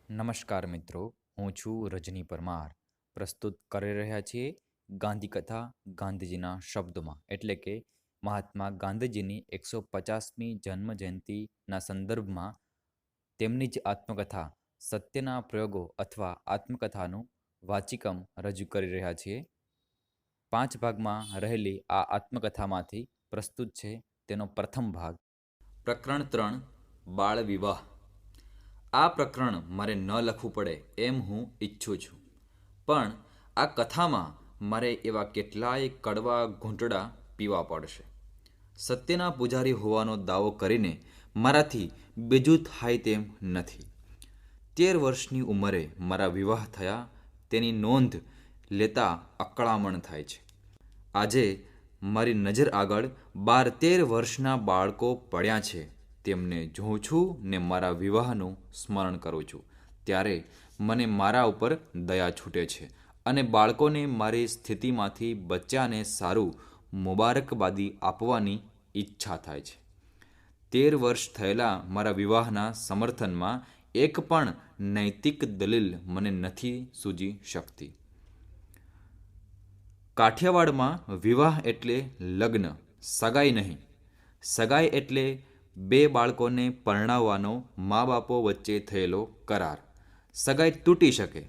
નમસ્કાર મિત્રો, હું છું રજની પરમાર. પ્રસ્તુત કરી રહ્યા છીએ ગાંધી કથા ગાંધીજીના શબ્દોમાં, એટલે કે મહાત્મા ગાંધીજીની 150મી જન્મ જયંતિના સંદર્ભમાં તેમની જ આત્મકથા સત્યના પ્રયોગો અથવા આત્મકથાનું વાચિકમ રજૂ કરી રહ્યા છીએ. 5 ભાગમાં રહેલી આ આત્મકથામાંથી પ્રસ્તુત છે તેનો પ્રથમ ભાગ. પ્રકરણ 3, બાળ વિવાહ. આ પ્રકરણ મારે ન લખવું પડે એમ હું ઈચ્છું છું, પણ આ કથામાં મારે એવા કેટલાય કડવા ઘૂંટડા પીવા પડશે. સત્યના પૂજારી હોવાનો દાવો કરીને મારાથી બીજું થાય તેમ નથી. 13 વર્ષની ઉંમરે મારા વિવાહ થયા તેની નોંધ લેતા અકળામણ થાય છે. આજે મારી નજર આગળ 12-13 વર્ષના બાળકો પડ્યા છે. તેમને જોઉં છું ને મારા વિવાહનું સ્મરણ કરું છું ત્યારે મને મારા ઉપર દયા છૂટે છે અને બાળકોને મારી સ્થિતિમાંથી બચ્ચાને સારું મુબારકબાદી આપવાની ઈચ્છા થાય છે. 13 વર્ષ થયેલા મારા વિવાહના સમર્થનમાં એક પણ નૈતિક દલીલ મને નથી સૂજી શકતી. કાઠિયાવાડમાં વિવાહ એટલે લગ્ન, સગાઈ નહીં. સગાઈ એટલે 2 બાળકોને પરણાવવાનો મા બાપો વચ્ચે થયેલો કરાર. સગાઈ તૂટી શકે.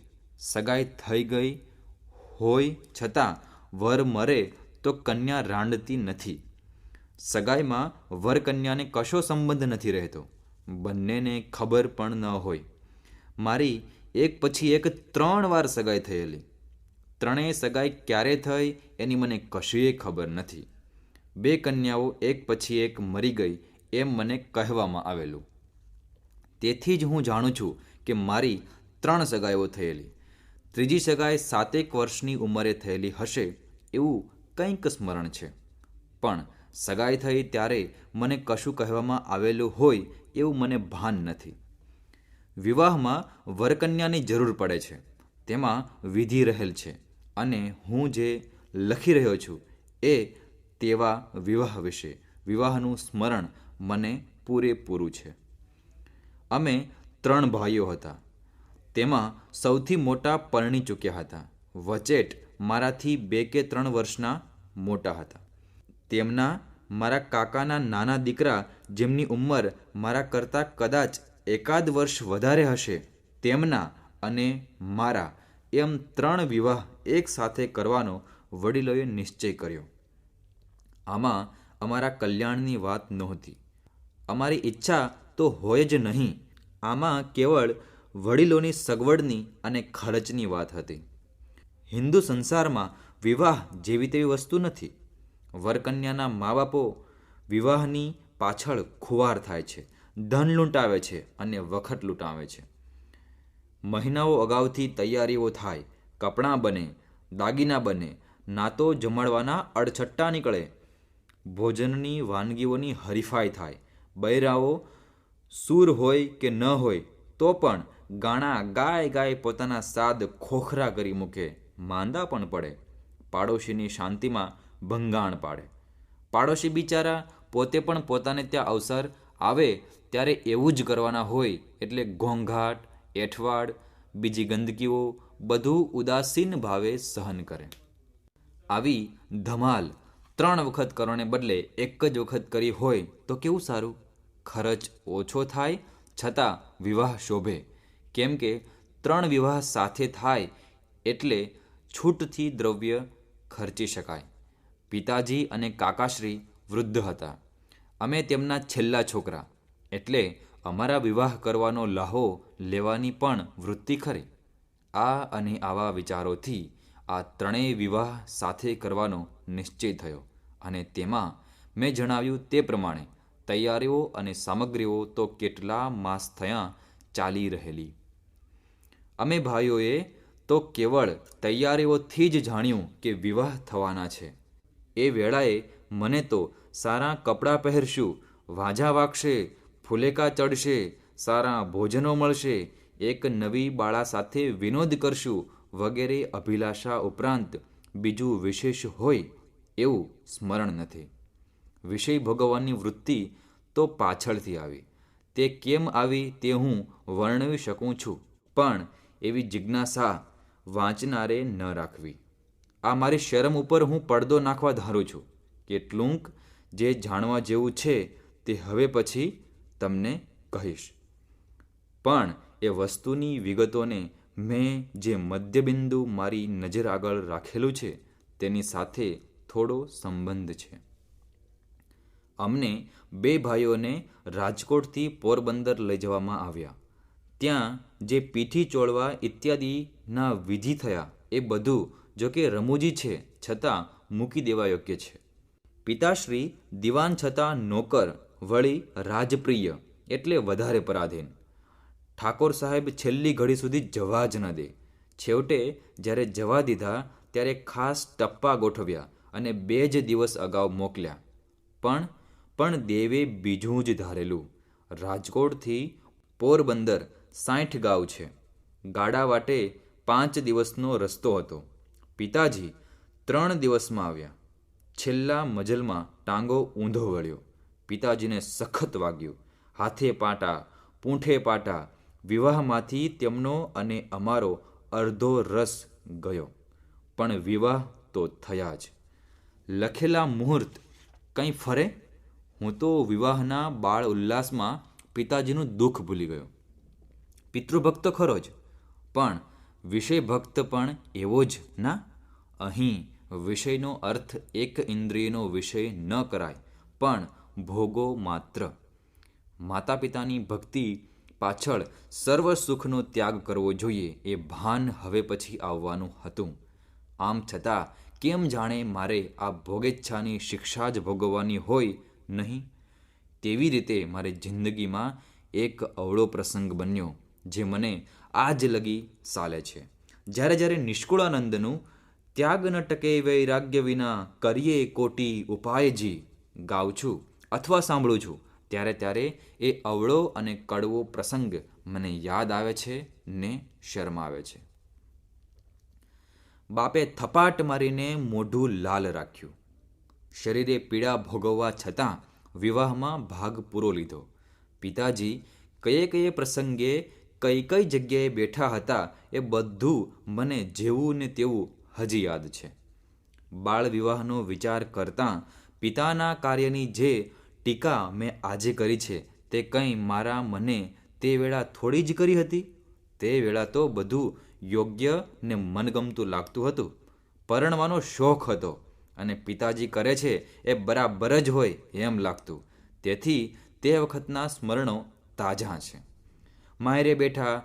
સગાઈ થઈ ગઈ હોય છતાં વર મરે તો કન્યા રાંડતી નથી. સગાઈમાં વર કન્યાને કશો સંબંધ નથી રહેતો. બંનેને ખબર પણ ન હોય. મારી એક પછી એક 3 વાર સગાઈ થયેલી. ત્રણેય સગાઈ ક્યારે થઈ એની મને કશીય ખબર નથી. 2 કન્યાઓ એક પછી એક મરી ગઈ એમ મને કહેવામાં આવેલું. તેથી જ હું જાણું છું કે મારી 3 સગાઈઓ થયેલી. ત્રીજી સગાઈ 7 વર્ષની ઉંમરે થયેલી હશે એવું કંઈક સ્મરણ છે, પણ સગાઈ થઈ ત્યારે મને કશું કહેવામાં આવેલું હોય એવું મને ભાન નથી. વિવાહમાં વરકન્યાની જરૂર પડે છે, તેમાં વિધિ રહેલ છે અને હું જે લખી રહ્યો છું એ તેવા વિવાહ વિશે. વિવાહનું સ્મરણ મને પૂરેપૂરું છે. અમે 3 ભાઈઓ હતા. તેમાં સૌથી મોટા પરણી ચૂક્યા હતા. વચેટ મારાથી 2 કે 3 વર્ષના મોટા હતા. તેમના મારા કાકાના નાના દીકરા, જેમની ઉંમર મારા કરતાં કદાચ એકાદ વર્ષ વધારે હશે, તેમના અને મારા એમ 3 વિવાહ એક સાથે કરવાનો વડીલોએ નિશ્ચય કર્યો. આમાં અમારા કલ્યાણની વાત નહોતી. અમારી ઈચ્છા તો હોય જ નહીં. આમાં કેવળ વડીલોની સગવડની અને ખર્ચની વાત હતી. હિન્દુ સંસારમાં વિવાહ જેવી તેવી વસ્તુ નથી. વરકન્યાના મા બાપો વિવાહની પાછળ ખુવાર થાય છે, ધન લૂંટાવે છે અને વખત લૂંટાવે છે. મહિનાઓ અગાઉથી તૈયારીઓ થાય, કપડાં બને, દાગીના બને, નાતો જમાડવાના અડછટ્ટા નીકળે, ભોજનની વાનગીઓની હરીફાઈ થાય. બૈરાઓ સૂર હોય કે ન હોય તો પણ ગાણા ગાય ગાય પોતાના સાદ ખોખરા કરી મૂકે. માંદા પણ પડે. પાડોશીની શાંતિમાં ભંગાણ પાડે. પાડોશી બિચારા પોતે પણ પોતાને ત્યાં અવસર આવે ત્યારે એવું જ કરવાના હોય એટલે ઘોંઘાટ, એઠવાડ, બીજી ગંદકીઓ બધું ઉદાસીન ભાવે સહન કરે. આવી ધમાલ 3 વખત કરવાને બદલે એક જ વખત કરી હોય તો કેવું સારું. ખર્ચ ઓછો થાય છતાં વિવાહ શોભે. કેમ કે 3 વિવાહ સાથે થાય એટલે છૂટથી દ્રવ્ય ખર્ચી શકાય. પિતાજી અને કાકાશ્રી વૃદ્ધ હતા. અમે તેમના છેલ્લા છોકરા, એટલે અમારા વિવાહ કરવાનો લાહો લેવાની પણ વૃત્તિ ખરી. આ અને આવા વિચારોથી આ 3 વિવાહ સાથે કરવાનો નિશ્ચય થયો અને તેમાં મેં જણાવ્યું તે પ્રમાણે તૈયારીઓ અને સામગ્રીઓ તો કેટલા માસ થયા ચાલી રહેલી. અમે ભાઈઓએ તો કેવળ તૈયારીઓથી જ જાણ્યું કે વિવાહ થવાના છે. એ વેળાએ મને તો સારા કપડાં પહેરશું, વાજા વાગશે, ફુલેકા ચડશે, સારા ભોજનો મળશે, એક નવી બાળા સાથે વિનોદ કરશું વગેરે અભિલાષા ઉપરાંત બીજું વિશેષ હોય એવું સ્મરણ નથી. વિષય ભોગવવાની વૃત્તિ તો પાછળથી આવી. તે કેમ આવી તે હું વર્ણવી શકું છું, પણ એવી જિજ્ઞાસા વાંચનારે ન રાખવી. આ મારી શરમ ઉપર હું પડદો નાખવા ધારું છું. કેટલુંક જે જાણવા જેવું છે તે હવે પછી તમને કહીશ. પણ એ વસ્તુની વિગતોને મેં જે મધ્યબિંદુ મારી નજર આગળ રાખેલું છે તેની સાથે થોડો સંબંધ છે. અમને 2 ભાઈઓને રાજકોટથી પોરબંદર લઈ જવામાં આવ્યા. ત્યાં જે પીઠી ચોળવા ઇત્યાદિના વિધિ થયા એ બધું જો કે રમૂજી છે છતાં મૂકી દેવા યોગ્ય છે. પિતાશ્રી દિવાન છતાં નોકર વળી રાજપ્રિય એટલે વધારે પરાધીન. ઠાકોર સાહેબ છેલ્લી ઘડી સુધી જવા જ ન દે. છેવટે જ્યારે જવા દીધા ત્યારે ખાસ ટપ્પા ગોઠવ્યા અને 2 જ દિવસ અગાઉ મોકલ્યા. પણ દેવે બીજું જ ધારેલું. રાજકોટથી પોરબંદર 60 ગાંવ છે. ગાડા વાટે 5 દિવસનો રસ્તો હતો. પિતાજી 3 દિવસમાં આવ્યા. છેલ્લા મજલમાં ટાંગો ઊંધો વળ્યો. પિતાજીને સખત વાગ્યું. હાથે પાટા, પૂંઠે પાટા. વિવાહમાંથી તેમનો અને અમારો અડધો રસ ગયો. પણ વિવાહ તો થયા જ. લખેલા મુહૂર્ત કંઈ ફરે? હું તો વિવાહના બાળ ઉલ્લાસમાં પિતાજીનું દુઃખ ભૂલી ગયો. પિતૃભક્ત ખરો જ, પણ વિષયભક્ત પણ એવો જ ના? અહીં વિષયનો અર્થ એક ઇન્દ્રિયનો વિષય ન કરાય, પણ ભોગો માત્ર. માતા પિતાની ભક્તિ પાછળ સર્વ સુખનો ત્યાગ કરવો જોઈએ એ ભાન હવે પછી આવવાનું હતું. આમ છતાં કેમ જાણે મારે આ ભોગેચ્છાની શિક્ષા જ ભોગવવાની હોય નહીં? તેવી રીતે મારી જિંદગીમાં એક અવળો પ્રસંગ બન્યો જે મને આજ લગી સાલે છે. જ્યારે નિષ્કુળાનંદનું ત્યાગ ન ટકે વૈરાગ્ય વિના કરીએ કોટી ઉપાયજી ગાઉં છું અથવા સાંભળું છું ત્યારે એ અવળો અને કડવો પ્રસંગ મને યાદ આવે છે ને શરમ આવે છે. બાપે થપાટ મારીને મોઢું લાલ રાખ્યું. શરીરે પીડા ભોગવવા છતાં વિવાહમાં ભાગ પૂરો લીધો. પિતાજી કયે પ્રસંગે કઈ જગ્યાએ બેઠા હતા એ બધું મને જેવું ને તેવું હજી યાદ છે. બાળ વિવાહનો વિચાર કરતાં પિતાના કાર્યની જે ટીકા મેં આજે કરી છે તે કંઈ મારા મને તે વેળા થોડી જ કરી હતી. તે વેળા તો બધું યોગ્ય ને મનગમતું લાગતું હતું. પરણવાનો શોખ હતો અને પિતાજી કરે છે એ બરાબર જ હોય એમ લાગતું. તેથી તે વખતના સ્મરણો તાજા છે. માયરે બેઠા,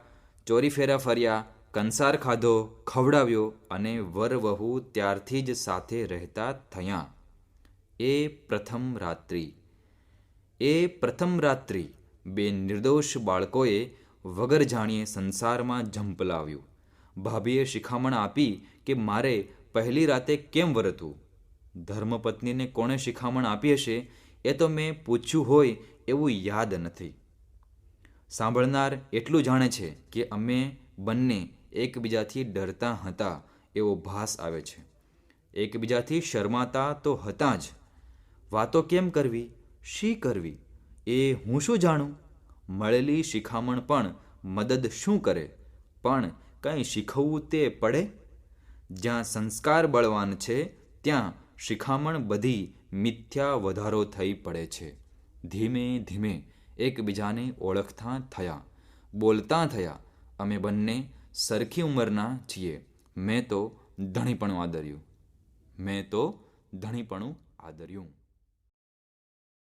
ચોરી ફેરા ફર્યા, કંસાર ખાધો, ખવડાવ્યો અને વર વહુ ત્યારથી જ સાથે રહેતા થયા. એ પ્રથમ રાત્રિ 2 નિર્દોષ બાળકોએ વગર જાણીએ સંસારમાં ઝંપલાવ્યું. ભાભીએ શિખામણ આપી કે મારે પહેલી રાતે કેમ વરતવું. ધર્મપત્નીને કોણે શિખામણ આપી હશે એ તો મેં પૂછ્યું હોય એવું યાદ નથી. સાંભળનાર એટલું જાણે છે કે અમે બંને એકબીજાથી ડરતા હતા એવો ભાસ આવે છે. એકબીજાથી શરમાતા તો હતા જ. વાતો કેમ કરવી, શી કરવી એ હું શું જાણું. મળેલી શિખામણ પણ મદદ શું કરે. પણ કંઈ શીખવવું તે પડે. જ્યાં સંસ્કાર બળવાન છે ત્યાં શિખામણ બધી મિથ્યા વધારો થઈ પડે છે. ધીમે ધીમે એકબીજાને ઓળખતા થયા, બોલતા થયા. અમે બંને સરખી ઉંમરના છીએ. મેં તો ધણીપણું આદર્યું.